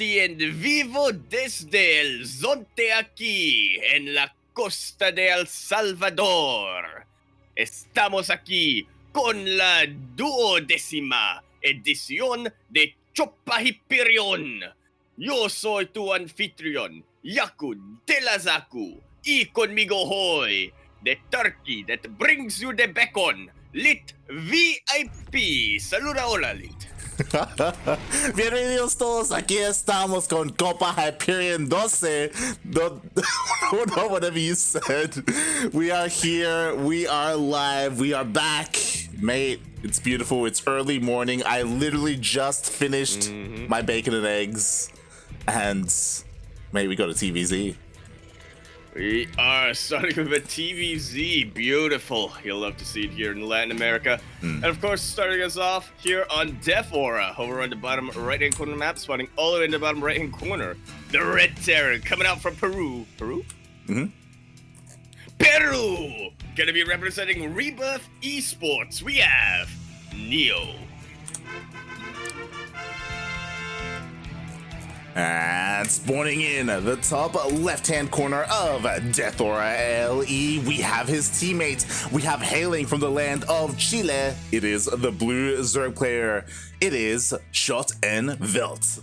healthy and vivo desde el zonte aquí en la costa de El Salvador. Estamos aquí con la 12ª edición de Copa Hyperion. Yo soy tu anfitrión, Yakuzaku, y conmigo hoy, the turkey that brings you the bacon, Lit VIP. Saluda, hola, Lit. Bienvenidos todos, aquí estamos con Copa Hyperion 12. No, whatever you said. We are here, we are live, we are back. Mate, it's beautiful, it's early morning. I literally just finished my bacon and eggs. And, mate, we got a TvZ. We are starting with a TvZ. Beautiful. You'll love to see it here in Latin America. And of course, starting us off here on Death Aura, over on the bottom right-hand corner of the map, spawning all the way in the bottom right-hand corner. The Red Terror coming out from Peru. Peru? Peru! Gonna be representing Rebirth Esports. We have NeO. And spawning in the top left-hand corner of Death Aura LE, we have his teammates. We have hailing from the land of Chile. It is the blue Zerg player. It is ShotnVelt.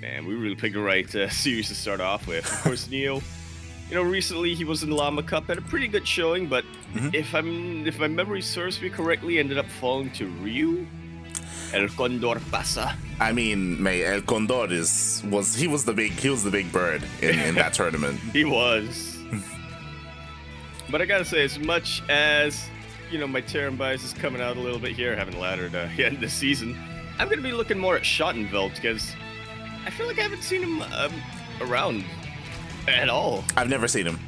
Man, we really picked the right series to start off with. Of course, NeO. You know, recently he was in Llama Cup, had a pretty good showing, but if my memory serves me correctly, ended up falling to Ryu. El Condor pasa. I mean, mate, El Condor was the big bird in that tournament. He was. But I gotta say, as much as my Terran bias is coming out a little bit here, having laddered the end of the season, I'm gonna be looking more at ShotnVelt because I feel like I haven't seen him around at all. I've never seen him.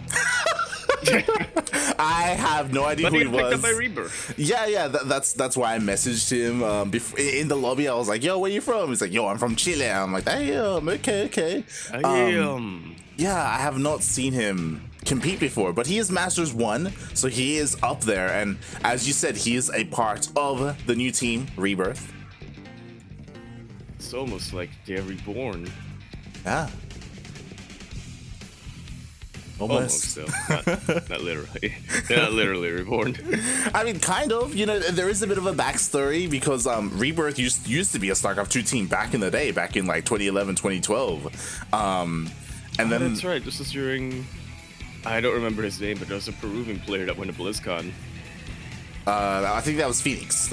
I have no idea who he was. Picked up by Rebirth. Yeah, that's why I messaged him before, in the lobby. I was like, "Yo, where you from?" He's like, "Yo, I'm from Chile." I'm like, "Damn, okay." Yeah, I have not seen him compete before, but he is Masters 1, so he is up there. And as you said, he is a part of the new team, Rebirth. It's almost like they're reborn. Yeah. Almost. Though. Not literally. They're not literally reborn. I mean, kind of. There is a bit of a backstory because Rebirth used to be a StarCraft 2 team back in the day, back in like 2011, 2012. And then that's right. This was during. I don't remember his name, but there was a Peruvian player that went to BlizzCon. I think that was Phoenix.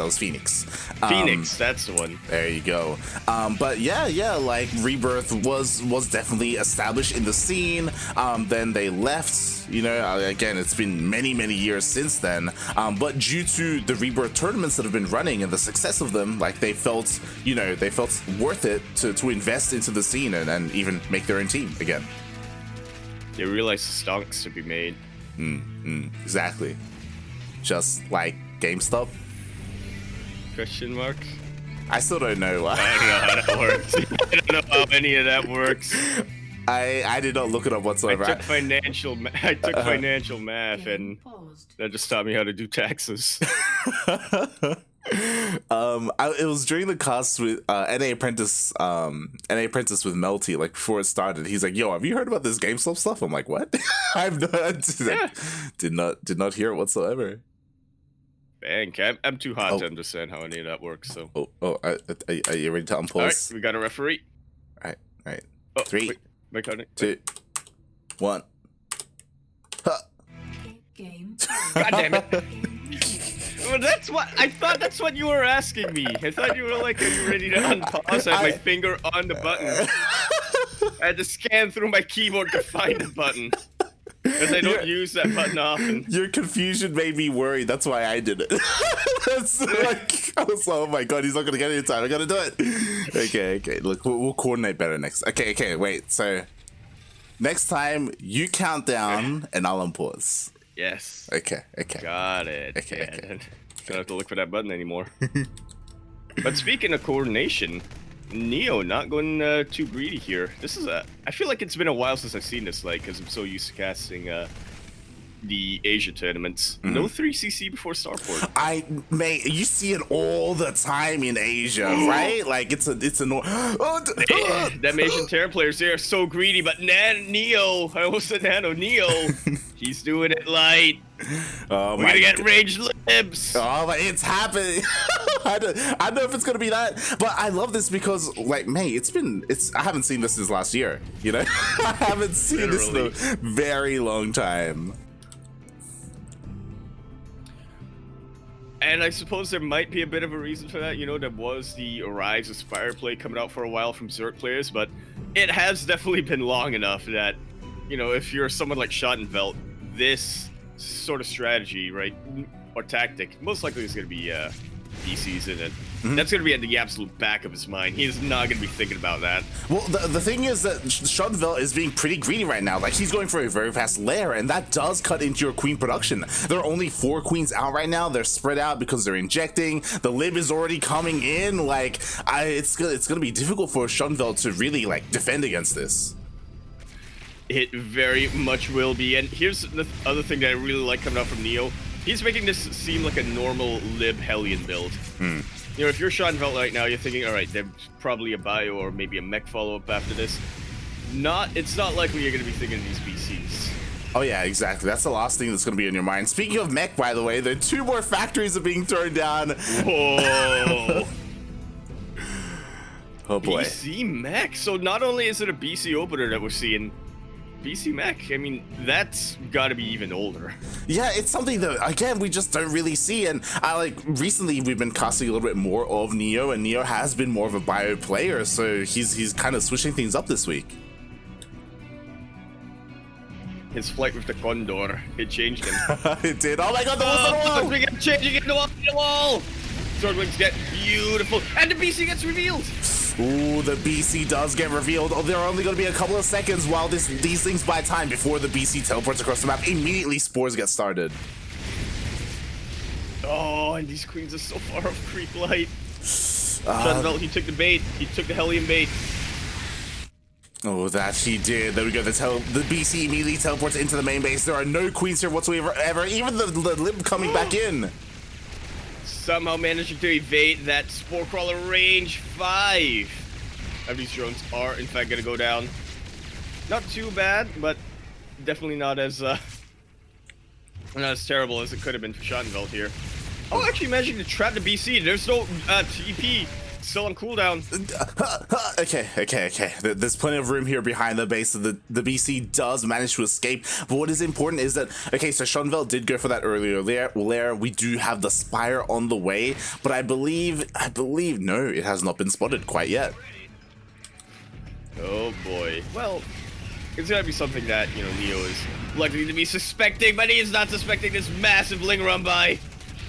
Phoenix, that's the one. There you go. But yeah, like Rebirth was definitely established in the scene. Then they left. Again, it's been many years since then. But due to the Rebirth tournaments that have been running and the success of them, like they felt worth it to invest into the scene and even make their own team again. They realized the stonks to be made. Exactly. Just like GameStop? Question mark? I still don't know. I don't know how that works. I don't know how any of that works. I did not look it up whatsoever. I took financial math, and that just taught me how to do taxes. It was during the cast with NA Apprentice with Melty, like before it started. He's like, "Yo, have you heard about this GameStop stuff?" I'm like, "What?" Did not hear it whatsoever. Dang, I'm too hot to understand how any of that works. So. Are you ready to unpause? All right, we got a referee. All right. Oh, 3, wait, 2, 1. Huh. Game. God damn it. Well, I thought that's what you were asking me. I thought you were like, "Are you ready to unpause?" I had my finger on the button. I had to scan through my keyboard to find the button. Because I don't use that button often. Your confusion made me worried. That's why I did it. I was like, oh my god, he's not gonna get it in time. I gotta do it. Okay. Look, we'll coordinate better next. Okay. Wait. So next time you count down and I'll unpause. Yes. Okay. Got it. Okay. Don't have to look for that button anymore. But speaking of coordination, NeO not going too greedy here. I feel like it's been a while since I've seen this, like, because I'm so used to casting the Asia tournaments. No 3cc before Starport. Mate, you see it all the time in Asia, right? Like it's a Them Asian Terran players, they are so greedy, but NeO, I almost said NeO, he's doing it light. Oh, we're gonna get ranged libs. Oh, but it's happening. I don't know if it's gonna be that, but I love this because, like, mate, I haven't seen this since last year. You know, I haven't seen this in a very long time. And I suppose there might be a bit of a reason for that. You know, there was the Arise Aspire play coming out for a while from Zerg players, but it has definitely been long enough that, you know, if you're someone like ShotnVelt, this sort of strategy, right, or tactic, most likely is going to be BC's in it. That's going to be at the absolute back of his mind. He's not going to be thinking about that. Well, the thing is that ShotnVelt is being pretty greedy right now. Like, he's going for a very fast lair, and that does cut into your queen production. There are only 4 queens out right now. They're spread out because they're injecting. The lib is already coming in. Like, it's going to be difficult for ShotnVelt to really, like, defend against this. It very much will be. And here's the other thing that I really like coming out from NeO. He's making this seem like a normal lib Hellion build. You know, if you're ShotnVelt right now, you're thinking, all right, there's probably a bio or maybe a mech follow-up after this. It's not likely you're going to be thinking of these BCs. Oh yeah, exactly. That's the last thing that's going to be in your mind. Speaking of mech, by the way, there are 2 more factories are being thrown down. Whoa. Oh boy. BC mech. So not only is it a BC opener that we're seeing, BC mech, I mean, that's got to be even older. Yeah, it's something that, again, we just don't really see. And recently we've been casting a little bit more of NeO, and NeO has been more of a bio player, so he's kind of switching things up this week. His flight with the Condor, it changed him. It did. Oh my god, the wall! We get changing into a wall! Zerglings get beautiful, and the BC gets revealed! Ooh, the BC does get revealed. Oh, there are only going to be a couple of seconds while these things buy time before the BC teleports across the map. Immediately, spores get started. Oh, and these queens are so far off creep light. ShotnVelt, he took the bait. He took the Hellion bait. Oh, that he did. There we go. The BC immediately teleports into the main base. There are no queens here whatsoever. Even the lib coming back in. Somehow managing to evade that Spore Crawler range. 5 of these drones are, in fact, going to go down. Not too bad, but definitely not as terrible as it could have been for ShotnVelt here. Oh, actually managing to trap the BC. There's no TP. Still on cooldown. Okay. There's plenty of room here behind the base. The BC does manage to escape. But what is important is that, okay, so ShotnVelt did go for that earlier lair. We do have the Spire on the way, but I believe, no, it has not been spotted quite yet. Oh boy. Well, it's gotta be something that, you know, NeO is likely to be suspecting, but he is not suspecting this massive Ling run by.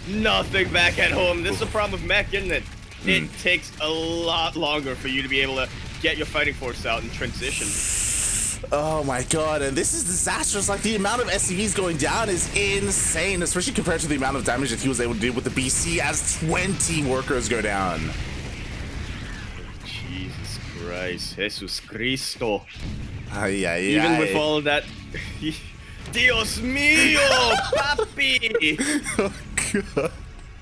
Nothing back at home. This is the problem with mech, isn't it? It takes a lot longer for you to be able to get your fighting force out and transition. Oh my god, and this is disastrous. Like, the amount of SCVs going down is insane, especially compared to the amount of damage that he was able to do with the BC as 20 workers go down. Jesus Christ. Jesus Cristo. Even with all of that... Dios mío, papi! Oh god.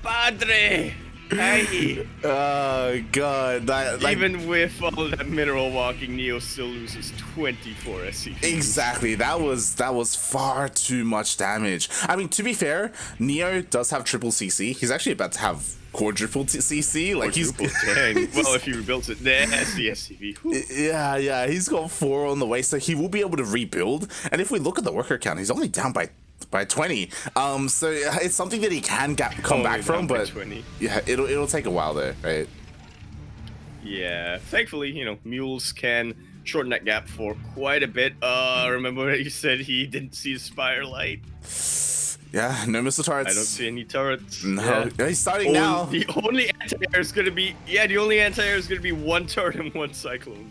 Padre! Hey. Oh god. Even with all that mineral walking, NeO still loses 24 SCVs. Exactly. That was far too much damage. I mean, to be fair, NeO does have triple CC. He's actually about to have quadruple CC. Like, dang. Well, if he rebuilds it, that's the SCV. Yeah. He's got 4 on the way, so he will be able to rebuild. And if we look at the worker count, he's only down by 20. So it's something that he can come back from, but 20. Yeah, it'll take a while there, right? Yeah, thankfully, you know, mules can shorten that gap for quite a bit. Remember what you said, he didn't see the Spire light? Yeah, no missile turrets. I don't see any turrets. No, yeah. He's starting now. The only anti-air is gonna be 1 turret and 1 cyclone.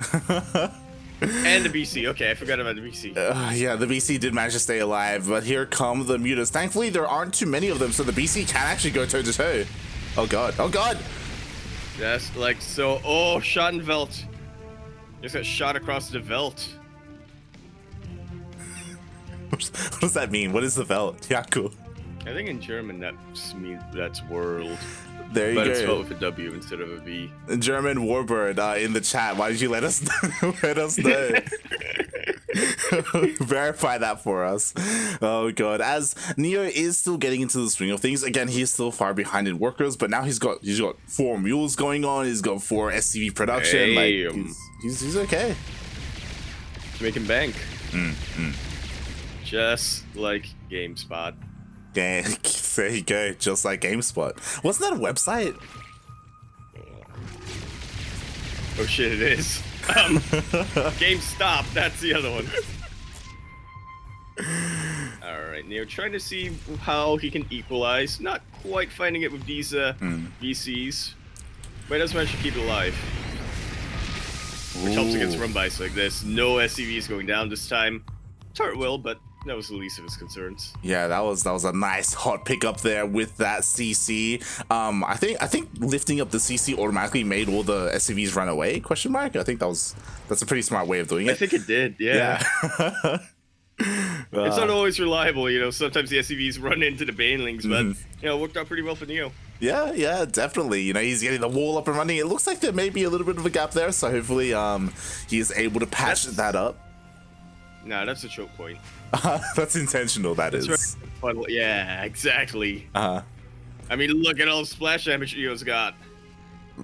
And the BC. Okay, I forgot about the BC. Yeah, the BC did manage to stay alive, but here come the mutas. Thankfully, there aren't too many of them, so the BC can actually go toe-to-toe. Oh god. Oh god! That's like so... Oh, ShotnVelt. Just got shot across the Velt. What does that mean? What is the Welt? Yaku. I think in German that's world. There you but go. It's spelled with a W instead of a V. German Warbird in the chat. Why did you let us let us know? Verify that for us. Oh god. As NeO is still getting into the swing of things, again, he's still far behind in workers, but now he's got 4 mules going on. He's got 4 SCV production. Hey, like he's okay. Making bank. Just like GameSpot. Yeah, there you go. Just like GameSpot. Wasn't that a website? Oh shit, it is. GameStop, that's the other one. Alright, NeO trying to see how he can equalize. Not quite finding it with these VCs. But he does manage to keep it alive. Which helps against run bys like this. No SCVs going down this time. Turret will, but that was the least of his concerns. Yeah, that was a nice hot pick up there with that CC. I think lifting up the CC automatically made all the SCVs run away? Question mark. I think that's a pretty smart way of doing it. I think it did. Yeah. It's not always reliable, you know. Sometimes the SCVs run into the banelings, but you know, it worked out pretty well for NeO. Yeah, definitely. You know, he's getting the wall up and running. It looks like there may be a little bit of a gap there, so hopefully he is able to patch that up. Nah, that's a choke point. That's intentional, that's is. Right. Yeah, exactly. I mean, look at all the splash damage NeO's got.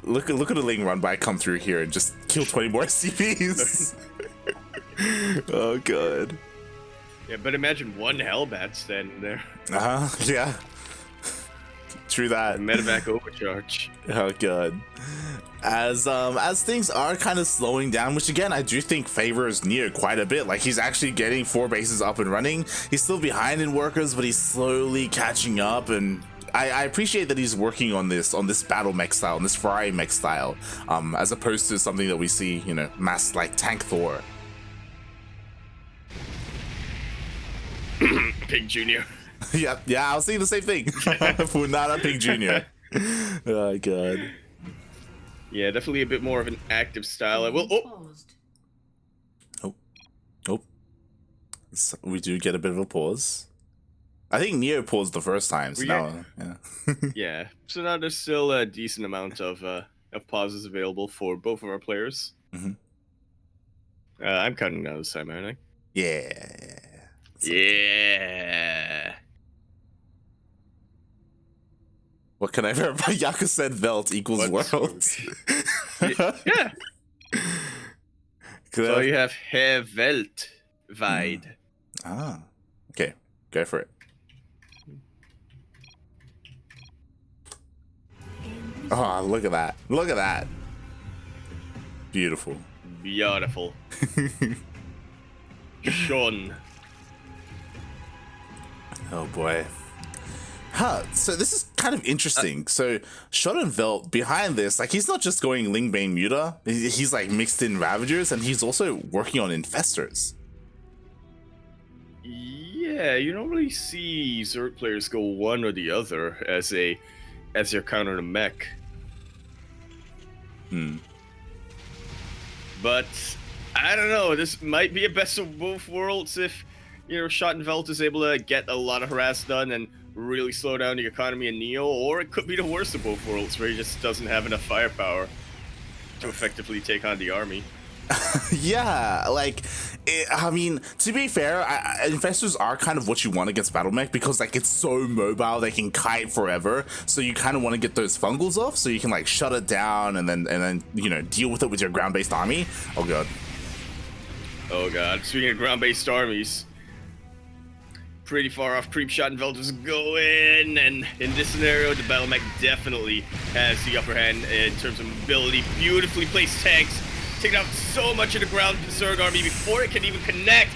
Look at the Ling run by come through here and just kill 20 more SCVs. Oh god. Yeah, but imagine one Hellbat standing there. Yeah. True that. Medevac overcharge. Oh god. As things are kind of slowing down, which again I do think favors NeO quite a bit. Like he's actually getting 4 bases up and running. He's still behind in workers, but he's slowly catching up, and I appreciate that he's working on this battle mech style, on this Ferrari mech style, as opposed to something that we see, you know, mass like Tank Thor. Pig Jr. Yeah, I was saying the same thing. Funada Pig Jr. Oh god. Yeah, definitely a bit more of an active style. I will. Oh. So we do get a bit of a pause. I think NeO paused the first time, so now, yeah. Yeah. So now there's still a decent amount of pauses available for both of our players. I'm counting down this time, aren't I? Yeah. Yeah. What can I verify? Yaku said Welt equals world. Yeah. So you have Herr Welt wide. Okay. Go for it. Oh, look at that. Look at that. Beautiful. Beautiful. Sean. Oh boy. So this is kind of interesting. So ShotnVelt behind this, like he's not just going Lingbane Muta, he's like mixed in Ravagers, and he's also working on Infestors. Yeah, you don't really see Zerg players go one or the other as your counter to mech. But I don't know, this might be a best of both worlds if, you know, ShotnVelt is able to get a lot of harass done and really slow down the economy in NeO, or it could be the worst of both worlds where he just doesn't have enough firepower to effectively take on the army. Yeah, like, I mean, to be fair, Infestors are kind of what you want against Battle Mech because, like, it's so mobile, they can kite forever, so you kind of want to get those fungals off so you can, like, shut it down and then you know, deal with it with your ground-based army. Oh, God. Oh, God. Speaking of ground-based armies, pretty far off creep ShotnVelt is going, and in this scenario, the Battle Mech definitely has the upper hand in terms of mobility. Beautifully placed tanks, taking out so much of the ground Zerg army before it can even connect.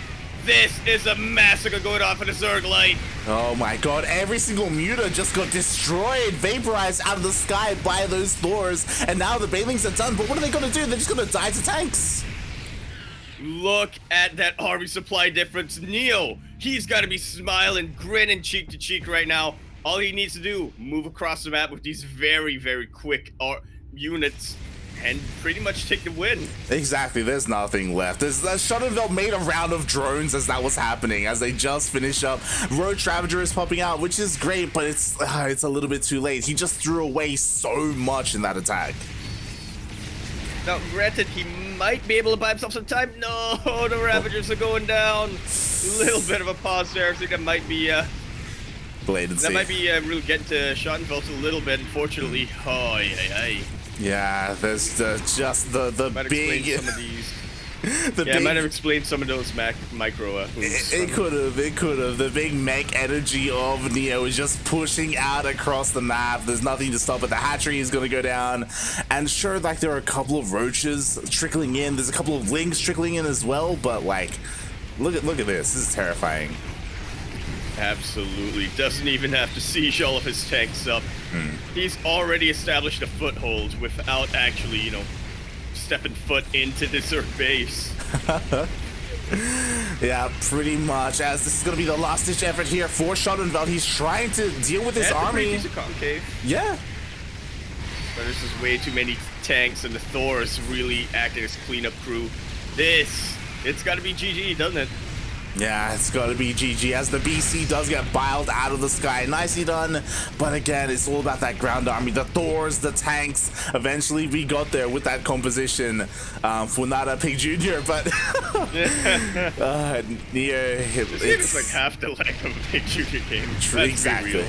This is a massacre going off in the Zerg light. Oh my god, every single Muta just got destroyed, vaporized out of the sky by those Thors, and now the Banelings are done, but what are they gonna do? They're just gonna die to tanks. Look at that army supply difference. NeO, he's got to be smiling, grinning cheek to cheek right now. All he needs to do, move across the map with these very, very quick units, and pretty much take the win. Exactly, there's nothing left. ShotnVelt made a round of drones as that was happening, as they just finish up. Roach Ravager is popping out, which is great, but it's a little bit too late. He just threw away so much in that attack. Now, granted, he might be able to buy himself some time. No, the Ravagers are going down. A little bit of a pause there. I think that might be Bladency. that might be really getting to ShotnVelt a little bit, unfortunately. Oh, yeah. Yeah, there's just the Might big. explain some of these. The Yeah, I big, might have explained some of those micro moves. it could have. The big mech energy of NeO is just pushing out across the map. There's nothing to stop it. The hatchery is going to go down. And sure, like, there are a couple of roaches trickling in. There's a couple of lings trickling in as well. But, like, look at this. This is terrifying. Absolutely. Doesn't even have to siege all of his tanks up. He's already established a foothold without actually, stepping foot into the Zerg base. Yeah, pretty much. As this is going to be the last-ditch effort here for ShotnVelt. He's trying to deal with his army. He's a concave. Yeah. But there's just way too many tanks, and the Thor is really acting as cleanup crew. It's got to be GG, doesn't it? Yeah, it's got to be GG, as the BC does get biled out of the sky. Nicely done. But again, it's all about that ground army, the Thors, the tanks. Eventually, we got there with that composition for Nada Pig Jr., but NeO, It's like half the length of a Pig Jr. game.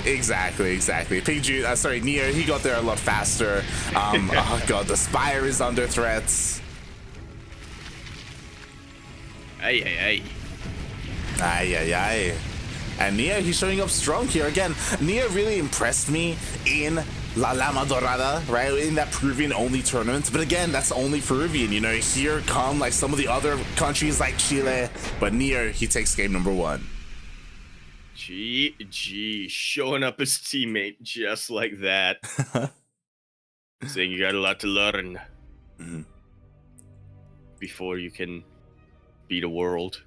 Exactly. Pig Jr., sorry, NeO, he got there a lot faster. Oh god, the Spire is under threats. Ay. And NeO, he's showing up strong here. Again, NeO really impressed me in LatAm Dorada, right? In that Peruvian-only tournament. But again, that's only Peruvian, Here come, like, some of the other countries like Chile. But NeO, he takes game number 1. GG. Showing up his teammate just like that. Saying you got a lot to learn. Before you can beat a world.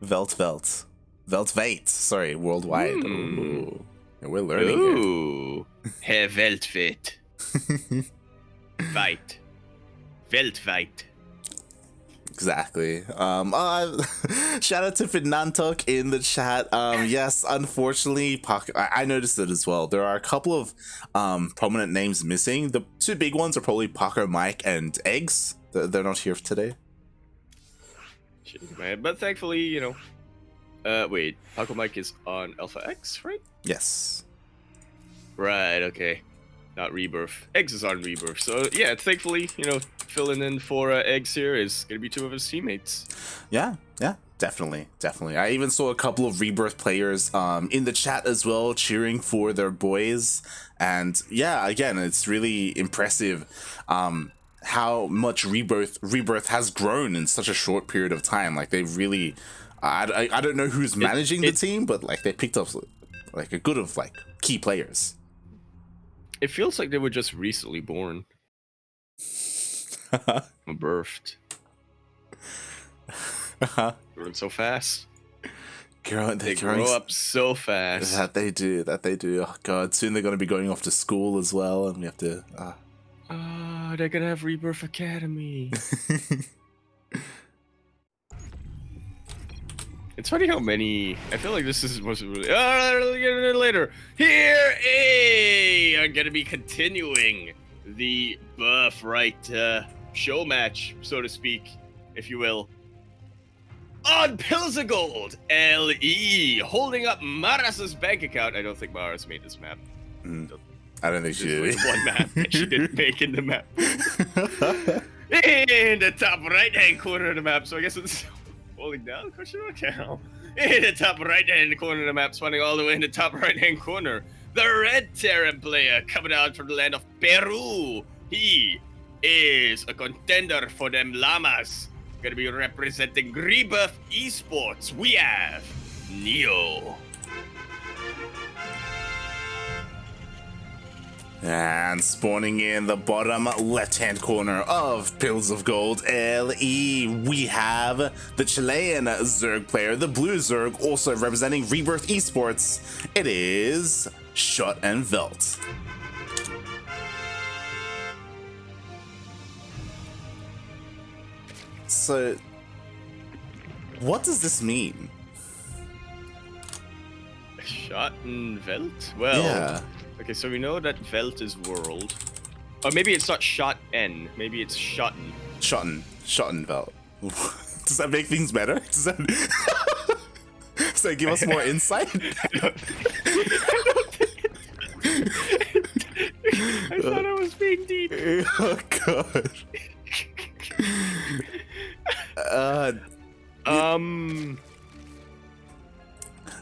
Weltveit. Sorry, worldwide. Ooh. Yeah, we're learning. Ooh. Herr Weltveit. Weit. Weltweit. Exactly. Shout out to Fernantok in the chat. Yes, unfortunately, I noticed it as well. There are a couple of prominent names missing. The two big ones are probably Paco, Mike, and Eggs. They're not here today. But thankfully, wait, Paco Mike is on Alpha X, right? Yes. Right, okay. Not Rebirth. Eggs is on Rebirth. So, yeah, thankfully, filling in for Eggs here is going to be two of his teammates. Yeah, definitely. I even saw a couple of Rebirth players in the chat as well, cheering for their boys. And yeah, again, it's really impressive how much Rebirth has grown in such a short period of time. Like, they really, I don't know who's managing the team, but like, they picked up like a good of like key players. It feels like they were just recently born. Birthed. Growing so fast. They grow up so fast. That they do. Oh god, soon they're going to be going off to school as well, and we have to... they're going to have Rebirth Academy. It's funny how many... I feel like this is most really... I'll get into it later. Here are going to be continuing the buff show match, so to speak, if you will. On Pills of Gold, LE, holding up Maras's bank account. I don't think Maras made this map. I don't think she did. One map that she didn't make in the map. In the top right-hand corner of the map, so I guess it's... Holding down? Question mark? In the top right-hand corner of the map, spawning all the way in the top right-hand corner. The Red Terran player coming out from the land of Peru. He is a contender for them llamas. Gonna be representing Rebirth Esports. We have NeO. And spawning in the bottom left-hand corner of Pills of Gold LE, we have the Chilean Zerg player, the blue Zerg, also representing Rebirth Esports. It is ShotnVelt. So, what does this mean? ShotnVelt? Well, Yeah. okay, so we know that Velt is world. Or maybe it's not Shot-N. Maybe it's Shotten. ShotnVelt. Does that make things better? Does that give us more insight? I thought I was being deep. Oh god.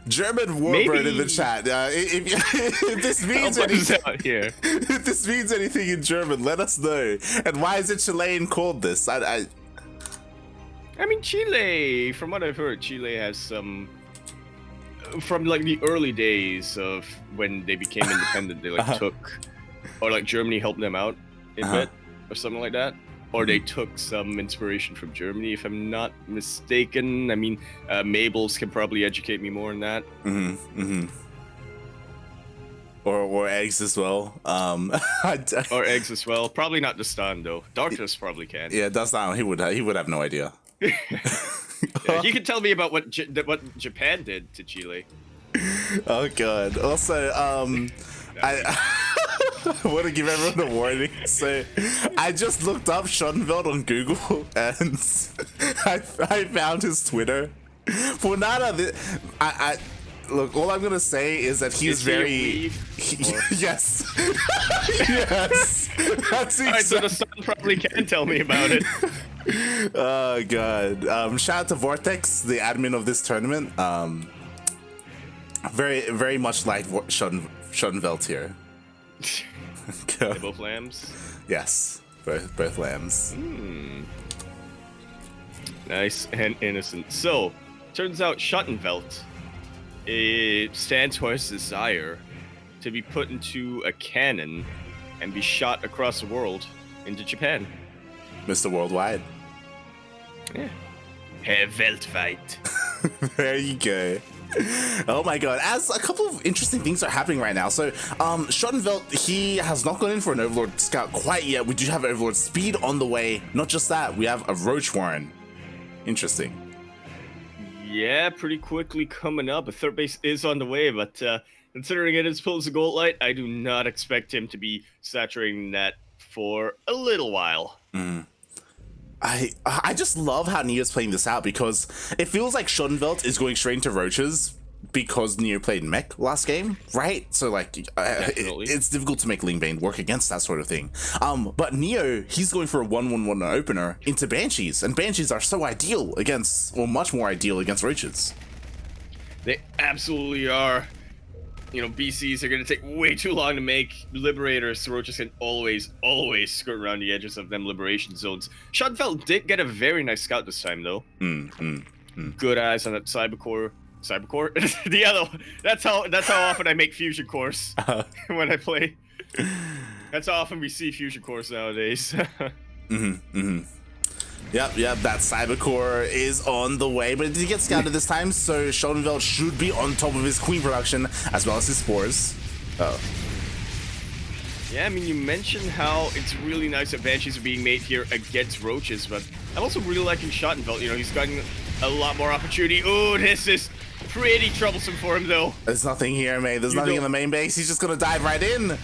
German warbird in the chat. If this means anything out here. if this means anything in German, let us know. And why is it Chilean called this? I mean, Chile. From what I've heard, Chile has some. From like the early days of when they became independent, they like took, or like Germany helped them out a bit, or something like that. Or they took some inspiration from Germany, if I'm not mistaken. I mean, Mabels can probably educate me more on that. Or eggs as well. Or eggs as well. Probably not Dastan though. Darkness probably can. Yeah, Dastan. He would have no idea. Yeah, he could tell me about what Japan did to Chile. Oh god. Also, I want to give everyone a warning. So, I just looked up ShotnVelt on Google and I found his Twitter. Funada, I look. All I'm gonna say is that he's very. Yes. Yes. That's Alright, so the sun probably can tell me about it. Oh god. Shout out to Vortex, the admin of this tournament. Very much like ShotnVelt here. Both lambs? Yes, both lambs. Nice and innocent. So, turns out ShotnVelt, it stands for his desire to be put into a cannon and be shot across the world into Japan. Mr. Worldwide. Yeah. Herr Weltweit. There you go. Oh my god, as a couple of interesting things are happening right now. So, ShotnVelt, he has not gone in for an Overlord Scout quite yet. We do have Overlord Speed on the way. Not just that, we have a Roach Warren. Interesting. Yeah, pretty quickly coming up. A third base is on the way, but considering it is Pillars of Gold Light, I do not expect him to be saturating that for a little while. I just love how NeO's playing this out because it feels like ShotnVelt is going straight into Roaches because NeO played Mech last game, right? So like, it's difficult to make Lingbane work against that sort of thing. But NeO, he's going for a 1-1-1 opener into Banshees, and Banshees are so ideal against, or much more ideal against Roaches. They absolutely are. You know, BCs are going to take way too long to make. Liberators, so Roaches can always skirt around the edges of them liberation zones. ShotnVelt did get a very nice scout this time, though. Good eyes on that Cybercore. The other one. That's how often I make fusion cores when I play. That's how often we see fusion cores nowadays. Yep, that Cybercore is on the way, but it did get scouted this time, so ShotnVelt should be on top of his Queen production, as well as his Spores. Yeah, I mean, you mentioned how it's really nice that Banshees are being made here against Roaches, but I'm also really liking ShotnVelt. You know, he's gotten a lot more opportunity. Oh, this is pretty troublesome for him, though. There's nothing here, mate. There's nothing in the main base. He's just gonna dive right in.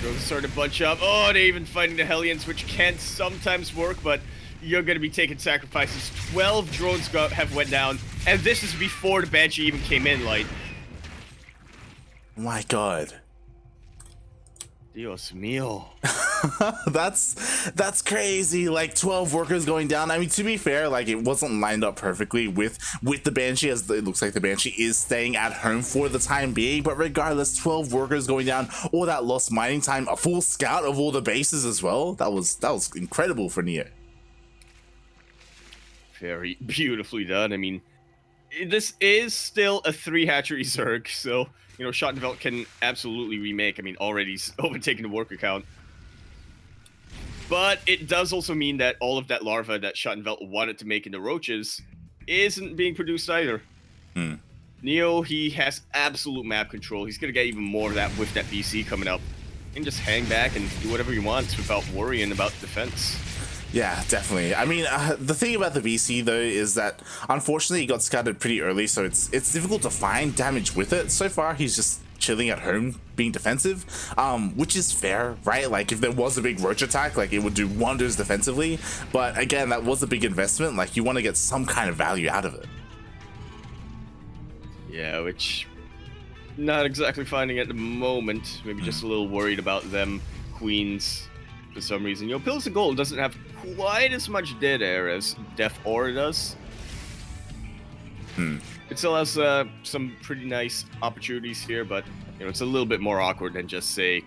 Drones start to bunch up. Oh, they're even fighting the Hellions, which can sometimes work, but you're going to be taking sacrifices. 12 drones have went down, and this is before the Banshee even came in, like. My god. Dios mío. That's crazy. Like 12 workers going down. I mean, to be fair, like it wasn't lined up perfectly with the Banshee, as it looks like the Banshee is staying at home for the time being. But regardless, 12 workers going down, all that lost mining time, a full scout of all the bases as well. That was incredible for NeO. Very beautifully done. I mean, this is still a 3-hatchery Zerg, so, you know, ShotnVelt can absolutely remake. I mean, already he's overtaken the worker count. But it does also mean that all of that larva that ShotnVelt wanted to make into Roaches isn't being produced either. NeO, he has absolute map control. He's going to get even more of that with that BC coming up. And just hang back and do whatever he wants without worrying about defense. Yeah, definitely. I mean, the thing about the BC though is that unfortunately he got scattered pretty early, so it's difficult to find damage with it. So far, he's just chilling at home being defensive, which is fair, right? Like if there was a big roach attack, like it would do wonders defensively. But again, that was a big investment. Like you want to get some kind of value out of it. Yeah, which not exactly finding at the moment. Maybe just a little worried about them queens for some reason. You know, Pills of Gold doesn't have quite as much dead air as Death Aura does. It still has some pretty nice opportunities here, but you know, it's a little bit more awkward than just say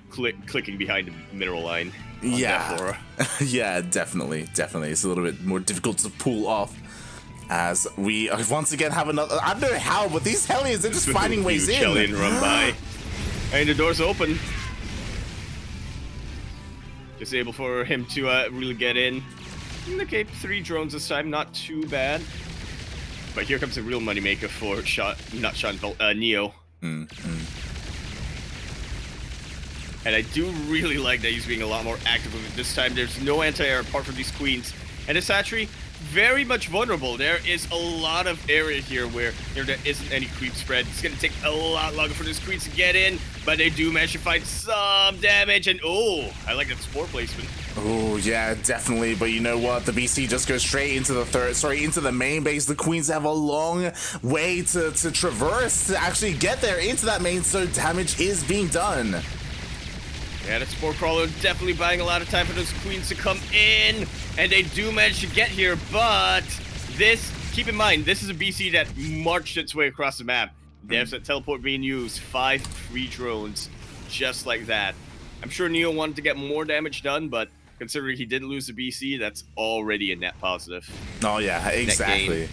clicking behind the mineral line. Yeah, yeah, definitely. It's a little bit more difficult to pull off. As we once again have another, I don't know how, but these Hellions are just finding ways in. Hellion run by, and the door's open. Just able for him to really get in. Okay, 3 drones this time, not too bad. But here comes a real moneymaker for NeO. And I do really like that he's being a lot more active with it this time. There's no anti-air apart from these queens. And this hatchery, very much vulnerable. There is a lot of area here where there isn't any creep spread. It's going to take a lot longer for these creeps to get in, but they do manage to find some damage. And oh, I like that spore placement. Oh yeah, definitely. But you know what? The BC just goes straight into into the main base. The queens have a long way to traverse to actually get there into that main, so damage is being done. Yeah, that Spore Crawler definitely buying a lot of time for those queens to come in, and they do manage to get here, but this, keep in mind, this is a BC that marched its way across the map. There's that teleport being used, 5 free drones, just like that. I'm sure NeO wanted to get more damage done, but considering he didn't lose the BC, that's already a net positive. Oh yeah, exactly.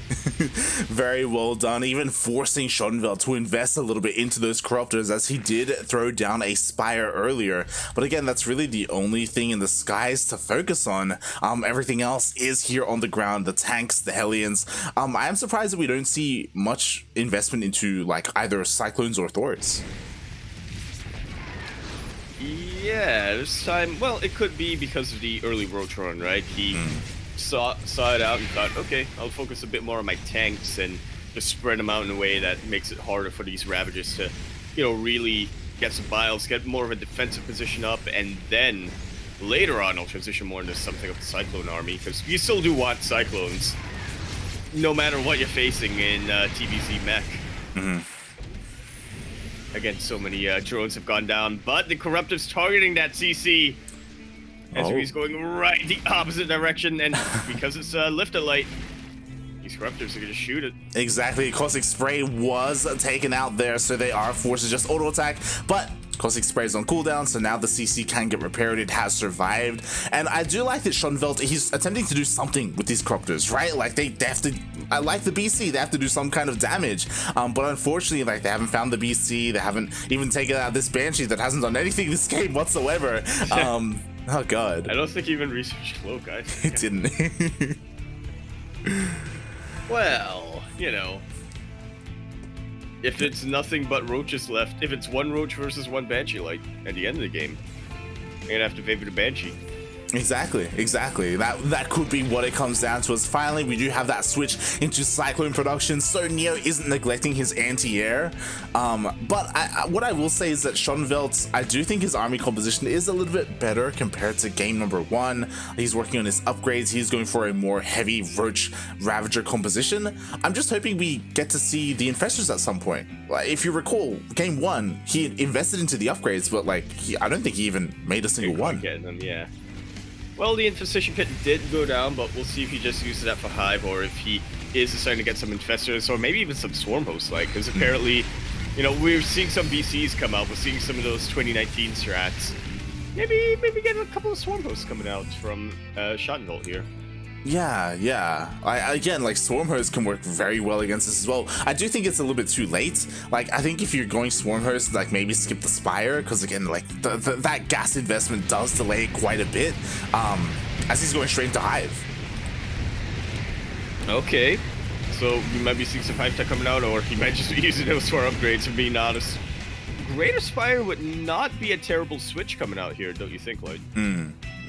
Very well done. Even forcing ShotnVelt to invest a little bit into those corruptors, as he did throw down a Spire earlier. But again, that's really the only thing in the skies to focus on. Everything else is here on the ground, the tanks, the Hellions. I am surprised that we don't see much investment into like either Cyclones or Thors. Yeah, this time, well, it could be because of the early roach run, right? He saw it out and thought, okay, I'll focus a bit more on my tanks and just spread them out in a way that makes it harder for these Ravagers to, you know, really get some biles, get more of a defensive position up, and then later on I'll transition more into something of the Cyclone army, because you still do want Cyclones, no matter what you're facing in TvZ mech. Again, so many drones have gone down, but the Corruptive's targeting that CC. As he's going right the opposite direction, and because it's Lifter Light, these Corruptors are going to shoot it. Exactly, Caustic Spray was taken out there, so they are forced to just auto-attack, but Caustic Spray is on cooldown, so now the CC can get repaired. It has survived, and I do like that ShotnVelt, he's attempting to do something with these Corruptors, right? Like, they have to, I like the BC, they have to do some kind of damage, but unfortunately, like, they haven't found the BC, they haven't even taken out this Banshee that hasn't done anything this game whatsoever. Oh god. I don't think he even researched Cloak, I It didn't. Well, you know, if it's nothing but roaches left, if it's 1 roach versus 1 Banshee Light at the end of the game, you're gonna have to favor the Banshee. Exactly. That could be what it comes down to, is finally we do have that switch into Cyclone production, so NeO isn't neglecting his anti-air. But what I will say is that ShotnVelt, I do think his army composition is a little bit better compared to game number 1. He's working on his upgrades, he's going for a more heavy Roach Ravager composition. I'm just hoping we get to see the Infestors at some point. Like, if you recall, game 1, he invested into the upgrades, but like, I don't think he even made a single one. Them, yeah. Well, the Infestation Pit did go down, but we'll see if he just uses that for Hive, or if he is deciding to get some Infestors, or maybe even some Swarm Hosts, like, because apparently, you know, we're seeing some BCs come out, we're seeing some of those 2019 strats. Maybe get a couple of Swarm Hosts coming out from ShotnVelt here. Yeah. Again, like, Swarm Host can work very well against this as well. I do think it's a little bit too late. Like, I think if you're going Swarm Host, like, maybe skip the Spire, because again, like, that gas investment does delay quite a bit, as he's going straight into Hive. Okay. So you might be seeing some 5-tech coming out, or he might just be using those for upgrades, to being honest. Greater Spire would not be a terrible switch coming out here, don't you think, Lloyd?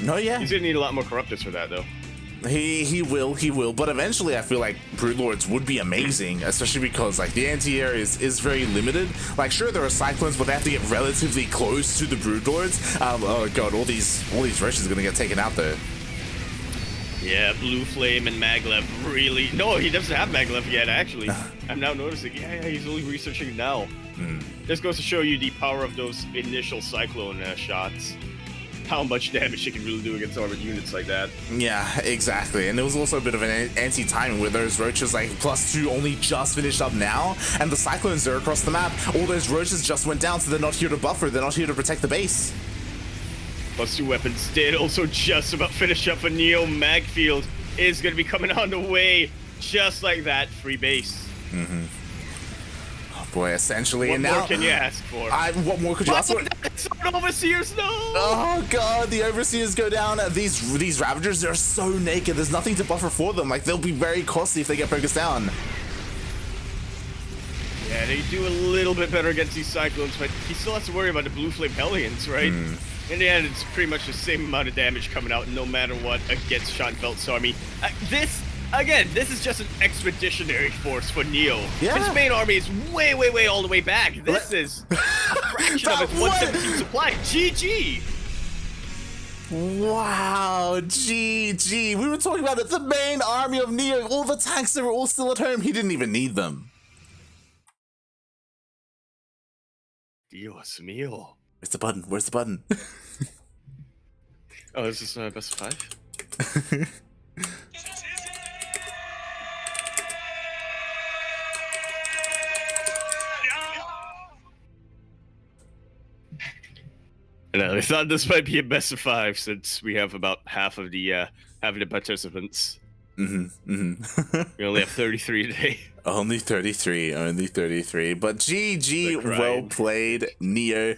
No, yeah. He's gonna need a lot more Corruptus for that, though. He will, but eventually I feel like Broodlords would be amazing, especially because like the anti-air is very limited. Like sure there are Cyclones, but they have to get relatively close to the Broodlords. Oh god, all these Roaches are gonna get taken out though. Yeah, Blue Flame and Maglev really... No, he doesn't have Maglev yet, actually. I'm now noticing. Yeah, he's only researching now. This goes to show you the power of those initial Cyclone shots. How much damage it can really do against armored units like that. Yeah, exactly. And there was also a bit of an anti-timing where those Roaches like +2 only just finished up now, and the Cyclones are across the map. All those Roaches just went down, so they're not here to buffer, they're not here to protect the base. +2 weapons did also just about finish up a NeO. Magfield is going to be coming on the way, just like that. Free base. Boy, essentially, What more can you ask for? What more could you ask for? Overseers, no! Oh god, the Overseers go down. These Ravagers, they're so naked. There's nothing to buffer for them. Like, they'll be very costly if they get focused down. Yeah, they do a little bit better against these Cyclones, but he still has to worry about the Blue Flame Hellions, right? In the end, it's pretty much the same amount of damage coming out no matter what against ShotnVelt's army. This is just an expeditionary force for NeO. Yeah. His main army is way all the way back. This is a fraction of its 117 supply. GG! Wow, GG. We were talking about it. The main army of NeO, all the tanks that were all still at home. He didn't even need them. Dios mío. Where's the button? Where's the button? Oh, is this best of 5? And I thought this might be a best of 5 since we have about half of the participants. We only have 33 today. Only 33. But GG, well played, NeO.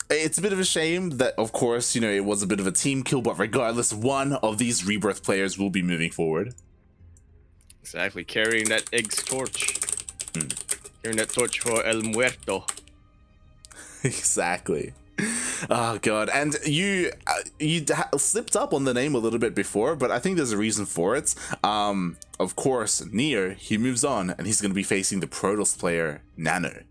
It's a bit of a shame that, of course, you know, it was a bit of a team kill, but regardless, one of these Rebirth players will be moving forward. Exactly, carrying that Egg's torch. Carrying that torch for El Muerto. Exactly. Oh god, and you slipped up on the name a little bit before, but I think there's a reason for it. Of course, NeO, he moves on, and he's going to be facing the Protoss player, Nano.